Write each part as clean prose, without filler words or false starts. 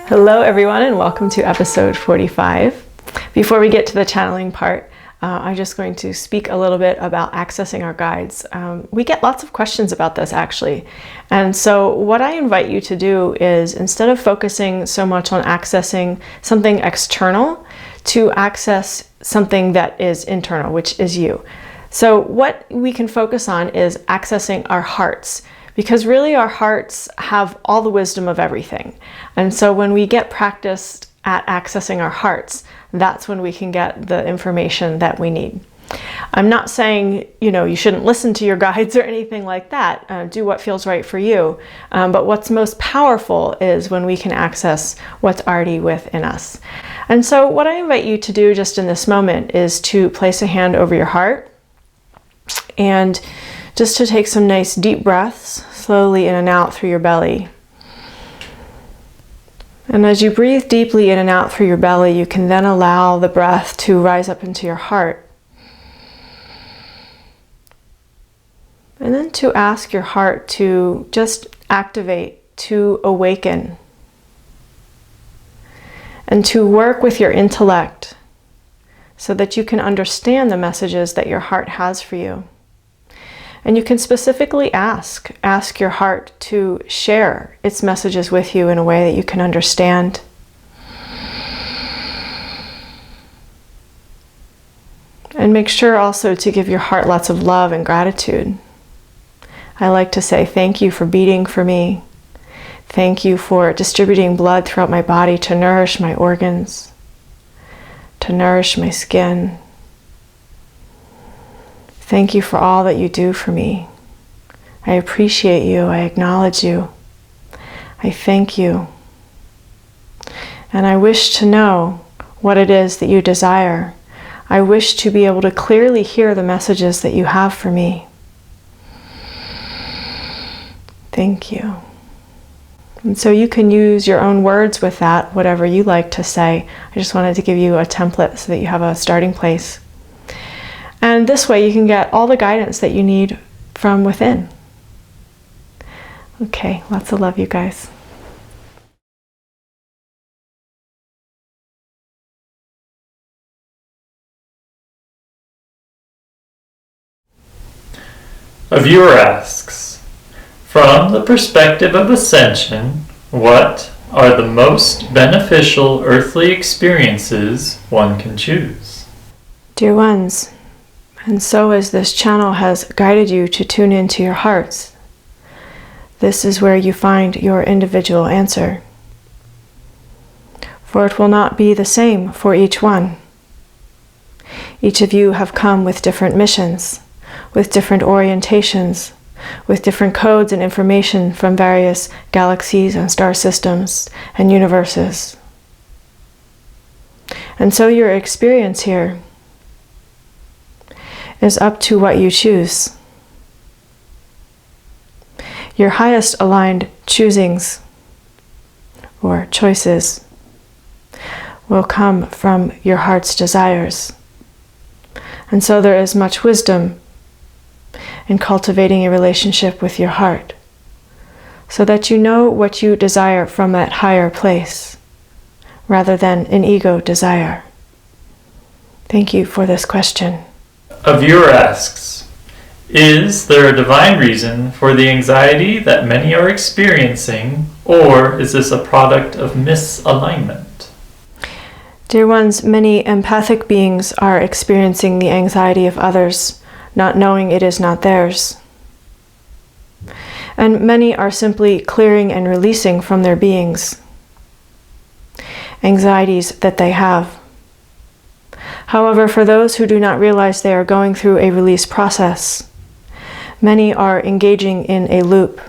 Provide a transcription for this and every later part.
Hello everyone, and welcome to episode 45. Before we get to the channeling part, I'm just going to speak a little bit about accessing our guides. We get lots of questions about this actually. And so what I invite you to do is, instead of focusing so much on accessing something external, to access something that is internal, which is you. So what we can focus on is accessing our hearts, because really our hearts have all the wisdom of everything. And so when we get practiced at accessing our hearts, that's when we can get the information that we need. I'm not saying, you shouldn't listen to your guides or anything like that. Do what feels right for you. But what's most powerful is when we can access what's already within us. And so what I invite you to do just in this moment is to place a hand over your heart and just to take some nice deep breaths, slowly in and out through your belly. And as you breathe deeply in and out through your belly, you can then allow the breath to rise up into your heart. And then to ask your heart to just activate, to awaken, and to work with your intellect so that you can understand the messages that your heart has for you. And you can specifically ask your heart to share its messages with you in a way that you can understand. And make sure also to give your heart lots of love and gratitude. I like to say thank you for beating for me. Thank you for distributing blood throughout my body to nourish my organs, to nourish my skin. Thank you for all that you do for me. I appreciate you. I acknowledge you. I thank you. And I wish to know what it is that you desire. I wish to be able to clearly hear the messages that you have for me. Thank you. And so you can use your own words with that, whatever you like to say. I just wanted to give you a template so that you have a starting place. And this way you can get all the guidance that you need from within. Okay, lots of love, you guys. A viewer asks, from the perspective of Ascension, what are the most beneficial earthly experiences one can choose? Dear ones, and so as this channel has guided you to tune into your hearts, this is where you find your individual answer. For it will not be the same for each one. Each of you have come with different missions, with different orientations, with different codes and information from various galaxies and star systems and universes. And so your experience here is up to what you choose. Your highest aligned choosings or choices will come from your heart's desires. And so there is much wisdom in cultivating a relationship with your heart, so that you know what you desire from that higher place, rather than an ego desire. Thank you for this question. A viewer asks, is there a divine reason for the anxiety that many are experiencing, or is this a product of misalignment? Dear ones, many empathic beings are experiencing the anxiety of others, not knowing it is not theirs. And many are simply clearing and releasing from their beings anxieties that they have. However, for those who do not realize they are going through a release process, many are engaging in a loop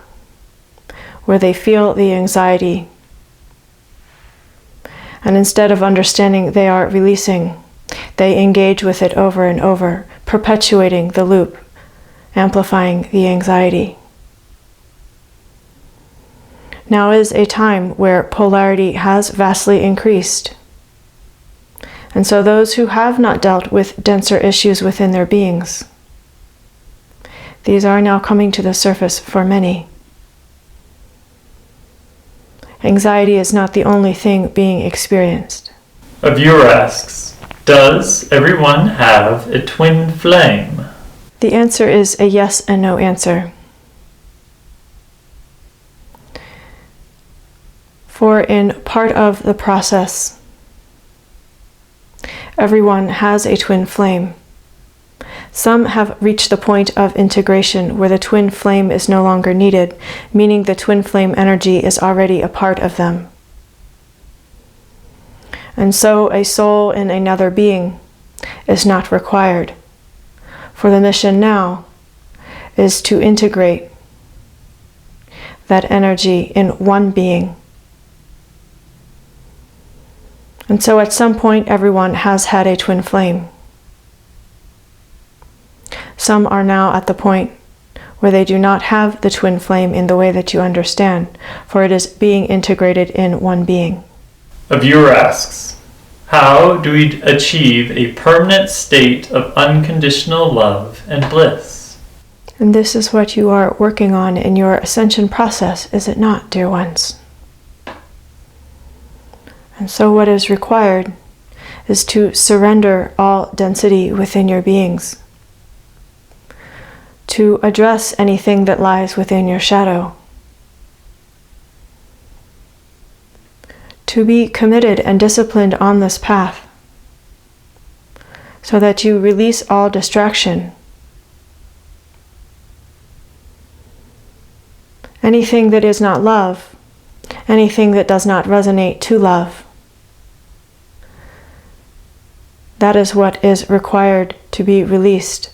where they feel the anxiety, and instead of understanding they are releasing, they engage with it over and over, perpetuating the loop, amplifying the anxiety. Now is a time where polarity has vastly increased. And so those who have not dealt with denser issues within their beings, these are now coming to the surface for many. Anxiety is not the only thing being experienced. A viewer asks, does everyone have a twin flame? The answer is a yes and no answer. For in part of the process, everyone has a twin flame. Some have reached the point of integration where the twin flame is no longer needed, meaning the twin flame energy is already a part of them. And so a soul in another being is not required, for the mission now is to integrate that energy in one being. And so at some point everyone has had a twin flame. Some are now at the point where they do not have the twin flame in the way that you understand, for it is being integrated in one being. A viewer asks, how do we achieve a permanent state of unconditional love and bliss? And this is what you are working on in your ascension process, is it not, dear ones? And so what is required is to surrender all density within your beings, to address anything that lies within your shadow, to be committed and disciplined on this path so that you release all distraction. Anything that is not love, anything that does not resonate to love, that is what is required to be released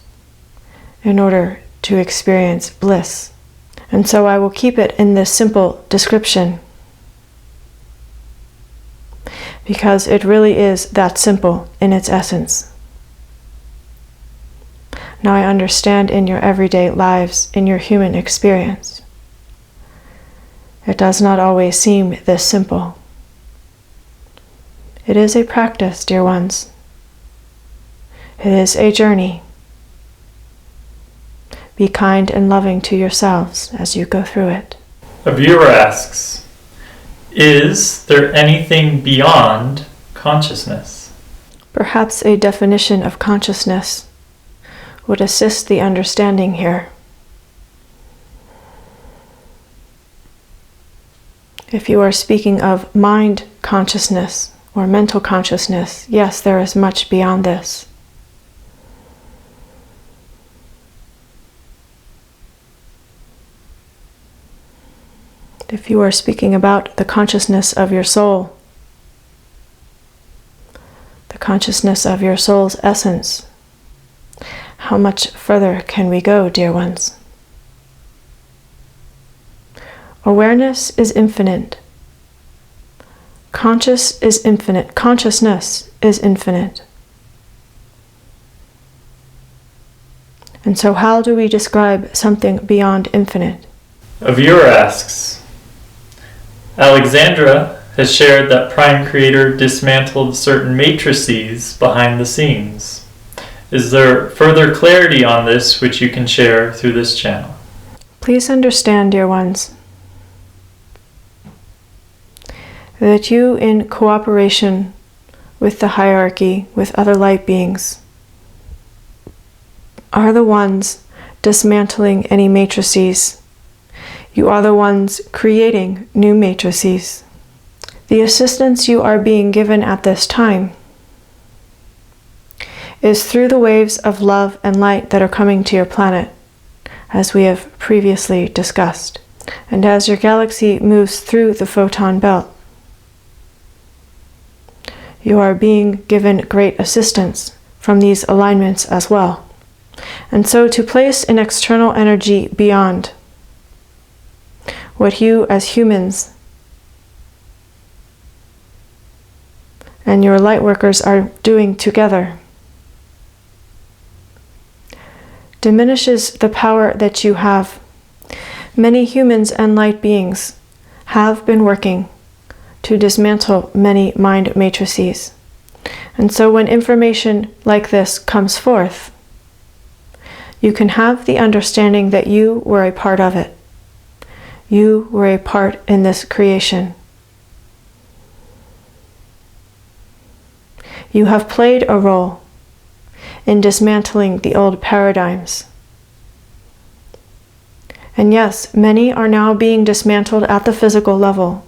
in order to experience bliss. And so I will keep it in this simple description, because it really is that simple in its essence. Now I understand in your everyday lives, in your human experience, it does not always seem this simple. It is a practice, dear ones. It is a journey. Be kind and loving to yourselves as you go through it. A viewer asks, is there anything beyond consciousness? Perhaps a definition of consciousness would assist the understanding here. If you are speaking of mind consciousness or mental consciousness, yes, there is much beyond this. If you are speaking about the consciousness of your soul, the consciousness of your soul's essence, how much further can we go, dear ones? Awareness is infinite. Conscious is infinite. Consciousness is infinite. And so how do we describe something beyond infinite? A viewer asks, Alexandra has shared that Prime Creator dismantled certain matrices behind the scenes. Is there further clarity on this which you can share through this channel? Please understand, dear ones, that you, in cooperation with the hierarchy, with other light beings, are the ones dismantling any matrices. You are the ones creating new matrices. The assistance you are being given at this time is through the waves of love and light that are coming to your planet, as we have previously discussed, and as your galaxy moves through the photon belt. You are being given great assistance from these alignments as well. And so to place an external energy beyond what you as humans and your light workers are doing together diminishes the power that you have. Many humans and light beings have been working to dismantle many mind matrices. And so when information like this comes forth, you can have the understanding that you were a part of it. You were a part in this creation. You have played a role in dismantling the old paradigms. And yes, many are now being dismantled at the physical level,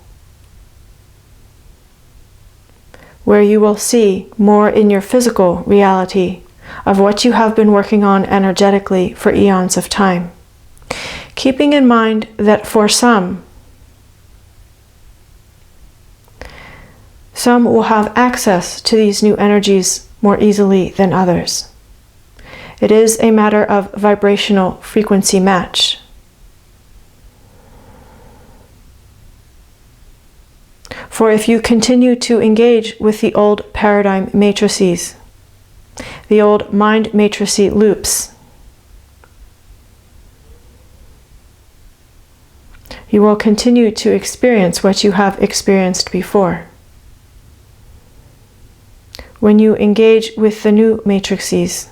where you will see more in your physical reality of what you have been working on energetically for eons of time. Keeping in mind that for some will have access to these new energies more easily than others. It is a matter of vibrational frequency match. For if you continue to engage with the old paradigm matrices, the old mind matrice loops, you will continue to experience what you have experienced before. When you engage with the new matrices,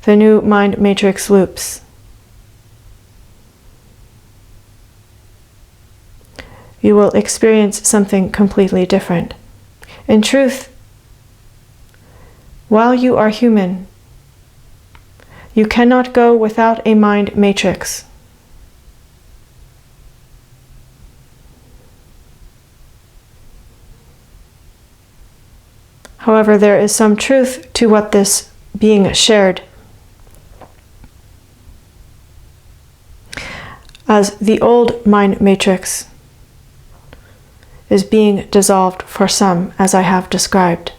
the new mind matrix loops, you will experience something completely different. In truth, while you are human, you cannot go without a mind matrix. However, there is some truth to what this being shared. As the old mind matrix is being dissolved for some, as I have described,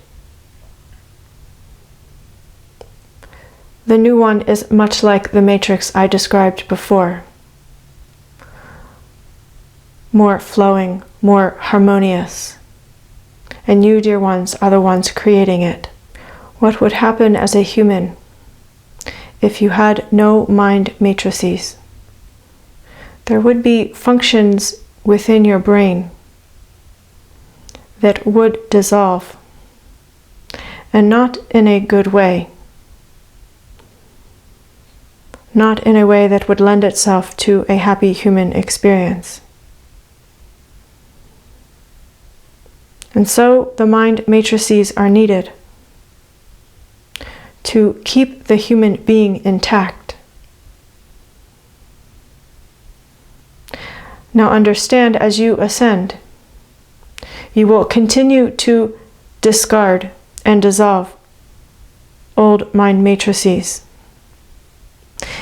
the new one is much like the matrix I described before. More flowing, more harmonious. And you, dear ones, are the ones creating it. What would happen as a human if you had no mind matrices? There would be functions within your brain that would dissolve, and not in a good way. Not in a way that would lend itself to a happy human experience. And so the mind matrices are needed to keep the human being intact. Now understand, as you ascend, you will continue to discard and dissolve old mind matrices.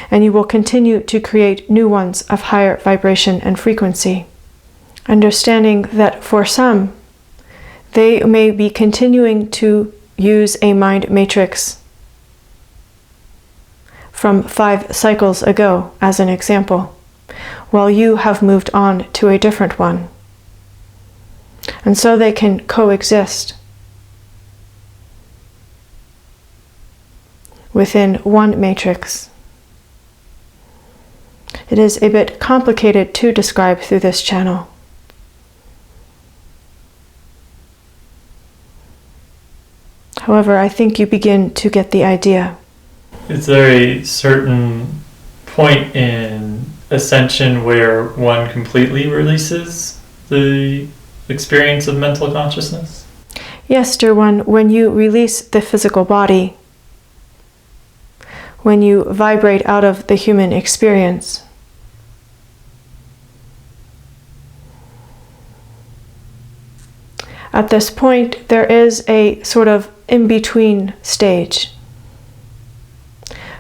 And you will continue to create new ones of higher vibration and frequency. Understanding that for some, they may be continuing to use a mind matrix from 5 cycles ago, as an example, while you have moved on to a different one. And so they can coexist within one matrix. It is a bit complicated to describe through this channel. However, I think you begin to get the idea. Is there a certain point in Ascension where one completely releases the experience of mental consciousness? Yes, dear one, when you release the physical body, when you vibrate out of the human experience, at this point, there is a sort of in-between stage.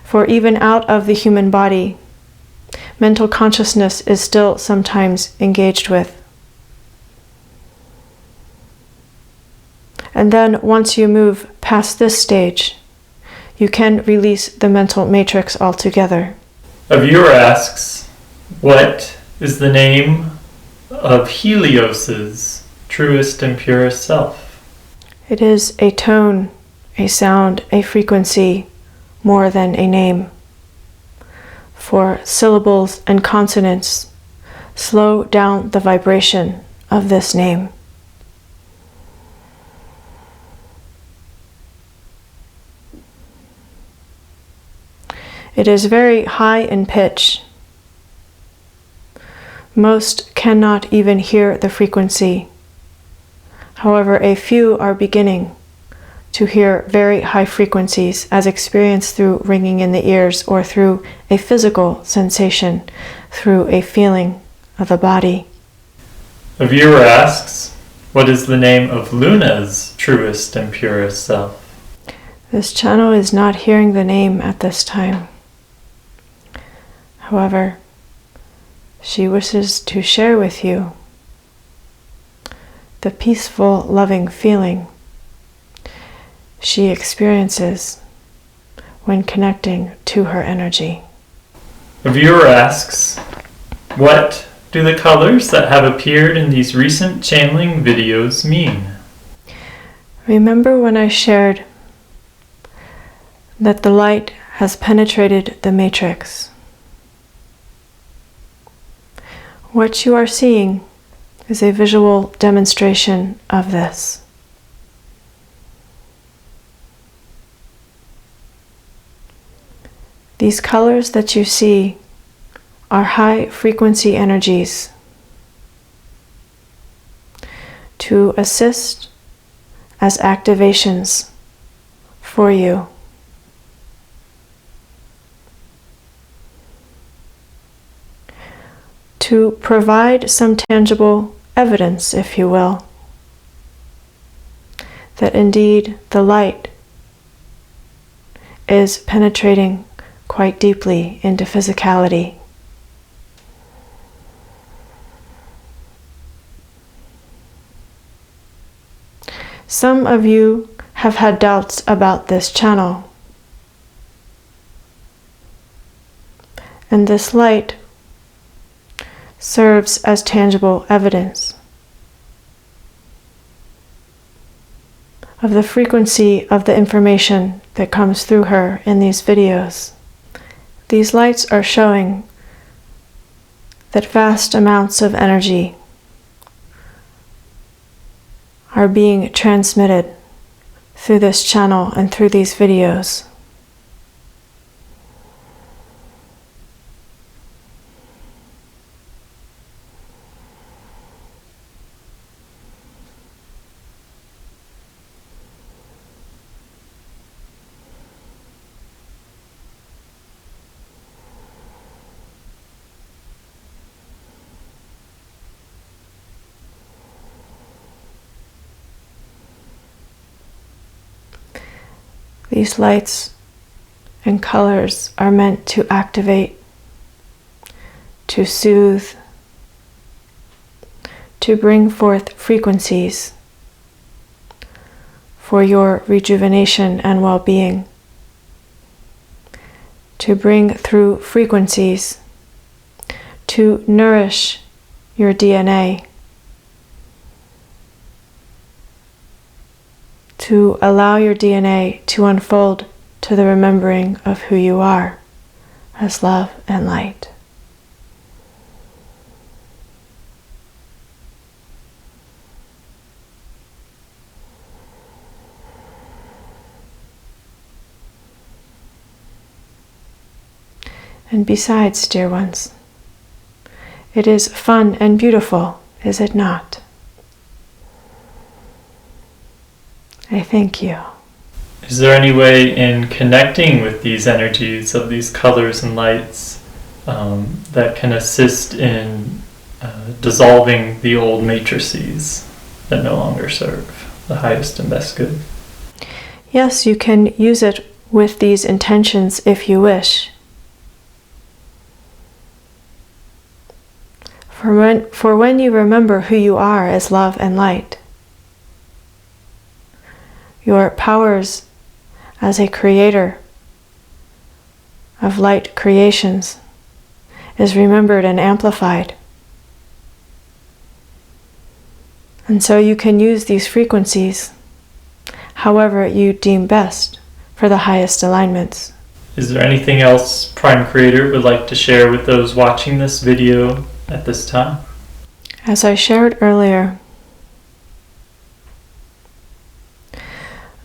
For even out of the human body, mental consciousness is still sometimes engaged with. And then once you move past this stage, you can release the mental matrix altogether. A viewer asks, what is the name of Helios's truest and purest self? It is a tone, a sound, a frequency, more than a name. For syllables and consonants slow down the vibration of this name. It is very high in pitch. Most cannot even hear the frequency. However, a few are beginning to hear very high frequencies as experienced through ringing in the ears or through a physical sensation, through a feeling of the body. A viewer asks, what is the name of Luna's truest and purest self? This channel is not hearing the name at this time. However, she wishes to share with you the peaceful, loving feeling she experiences when connecting to her energy. A viewer asks, what do the colors that have appeared in these recent channeling videos mean? Remember when I shared that the light has penetrated the matrix? What you are seeing is a visual demonstration of this. These colors that you see are high frequency energies to assist as activations for you. To provide some tangible evidence, if you will, that indeed the light is penetrating quite deeply into physicality. Some of you have had doubts about this channel, and this light serves as tangible evidence of the frequency of the information that comes through her in these videos. These lights are showing that vast amounts of energy are being transmitted through this channel and through these videos. These lights and colors are meant to activate, to soothe, to bring forth frequencies for your rejuvenation and well-being, to bring through frequencies to nourish your DNA, to allow your DNA to unfold to the remembering of who you are as love and light. And besides, dear ones, it is fun and beautiful, is it not? I thank you. Is there any way in connecting with these energies of these colors and lights that can assist in dissolving the old matrices that no longer serve the highest and best good? Yes, you can use it with these intentions if you wish. For when you remember who you are as love and light, your powers as a creator of light creations is remembered and amplified. And so you can use these frequencies however you deem best for the highest alignments. Is there anything else Prime Creator would like to share with those watching this video at this time? As I shared earlier,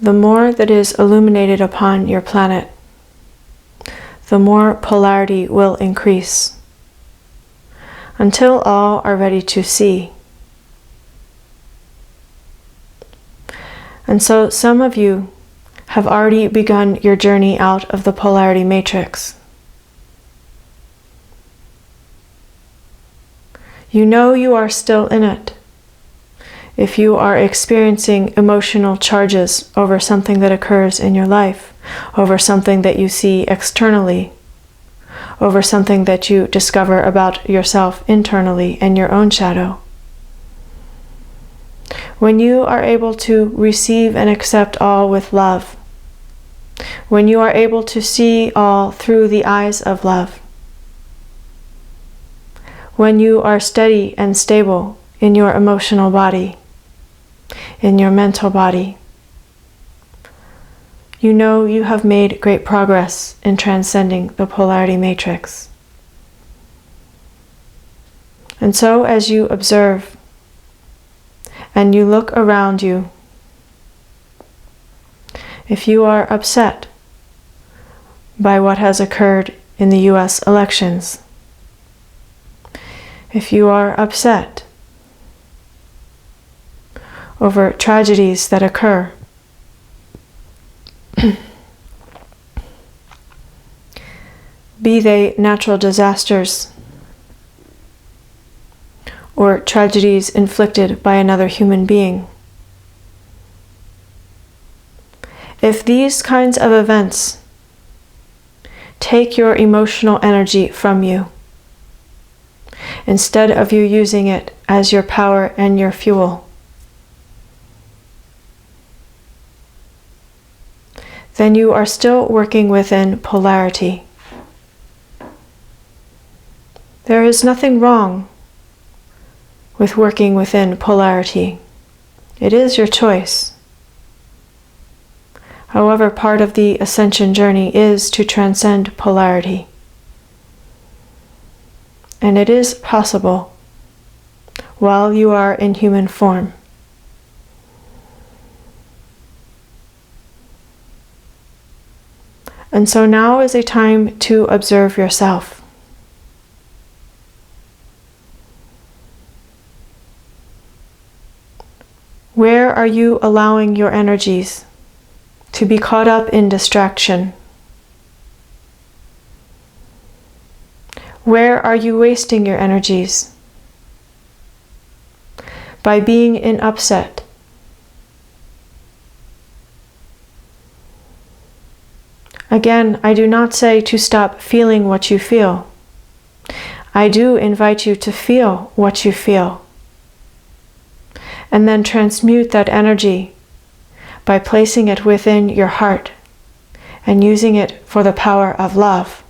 the more that is illuminated upon your planet, the more polarity will increase, until all are ready to see. And so some of you have already begun your journey out of the polarity matrix. You know you are still in it. If you are experiencing emotional charges over something that occurs in your life, over something that you see externally, over something that you discover about yourself internally and your own shadow. When you are able to receive and accept all with love, when you are able to see all through the eyes of love, when you are steady and stable in your emotional body, in your mental body, you know you have made great progress in transcending the polarity matrix. And so as you observe and you look around you, if you are upset by what has occurred in the US elections, if you are upset over tragedies that occur, be they natural disasters or tragedies inflicted by another human being, if these kinds of events take your emotional energy from you, instead of you using it as your power and your fuel, then you are still working within polarity. There is nothing wrong with working within polarity. It is your choice. However, part of the Ascension journey is to transcend polarity. And it is possible while you are in human form. And so now is a time to observe yourself. Where are you allowing your energies to be caught up in distraction? Where are you wasting your energies? By being in upset. Again, I do not say to stop feeling what you feel. I do invite you to feel what you feel. And then transmute that energy by placing it within your heart and using it for the power of love.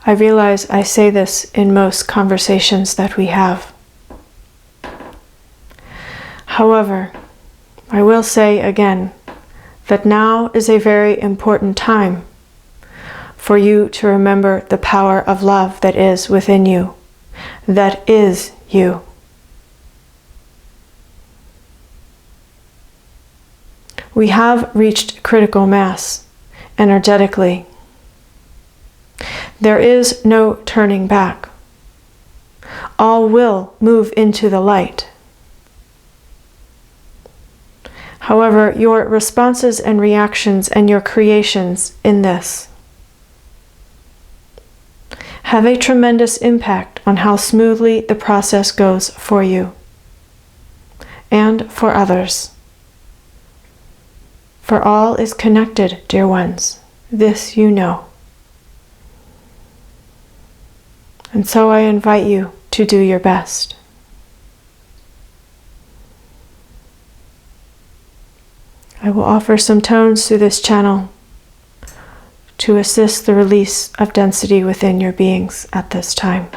I realize I say this in most conversations that we have. However, I will say again that now is a very important time for you to remember the power of love that is within you, that is you. We have reached critical mass energetically. There is no turning back. All will move into the light. However, your responses and reactions and your creations in this have a tremendous impact on how smoothly the process goes for you and for others. For all is connected, dear ones. This you know. And so I invite you to do your best. I will offer some tones through this channel to assist the release of density within your beings at this time.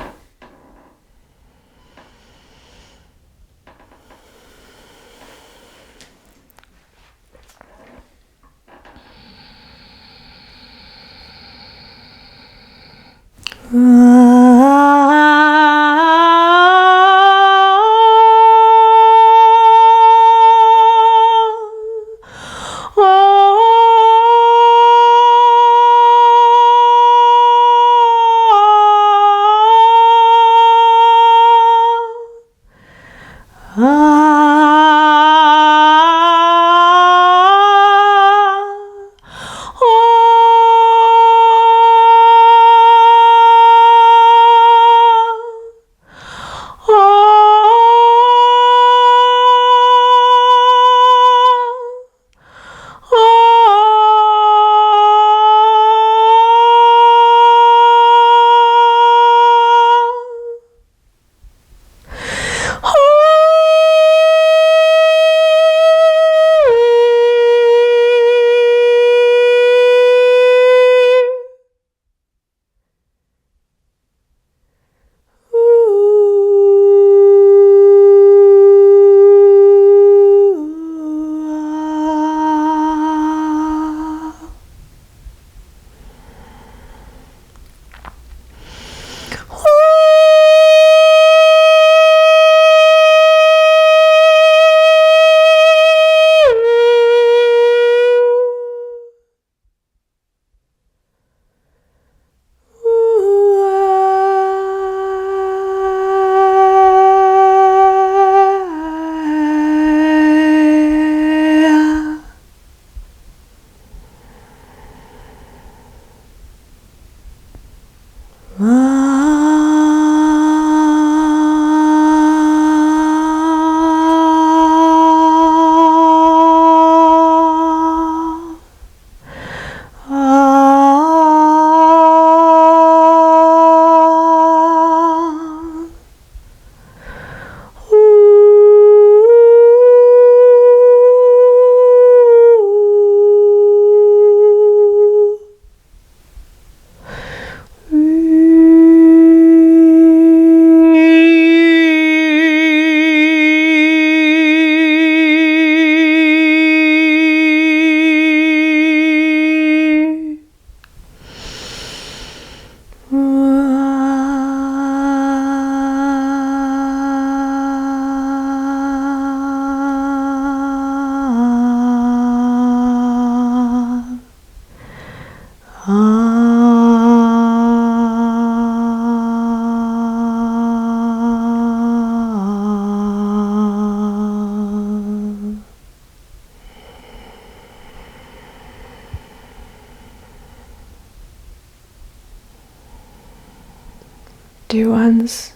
Dear ones,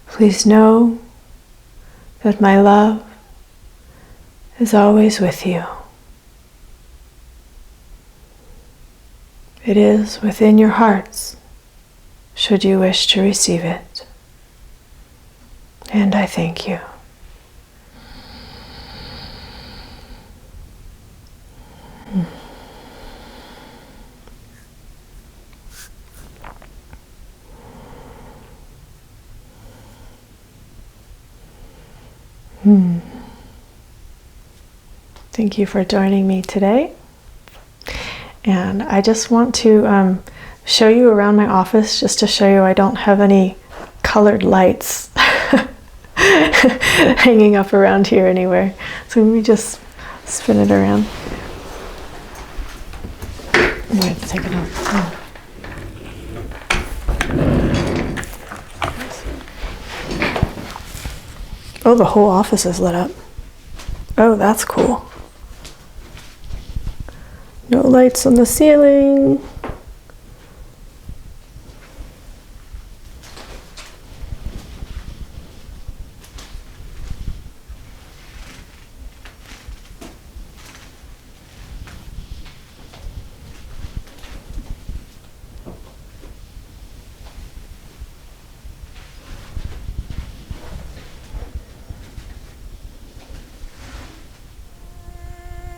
please know that my love is always with you. It is within your hearts, should you wish to receive it. And I thank you. Thank you for joining me today. And I just want to show you around my office, just to show you I don't have any colored lights hanging up around here anywhere. So let me just spin it around. I'm going to take it off. Oh, the whole office is lit up. Oh, that's cool. No lights on the ceiling.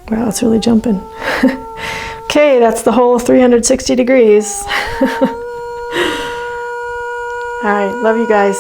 Wow, it's really jumping. Okay, that's the whole 360 degrees. All right, love you guys.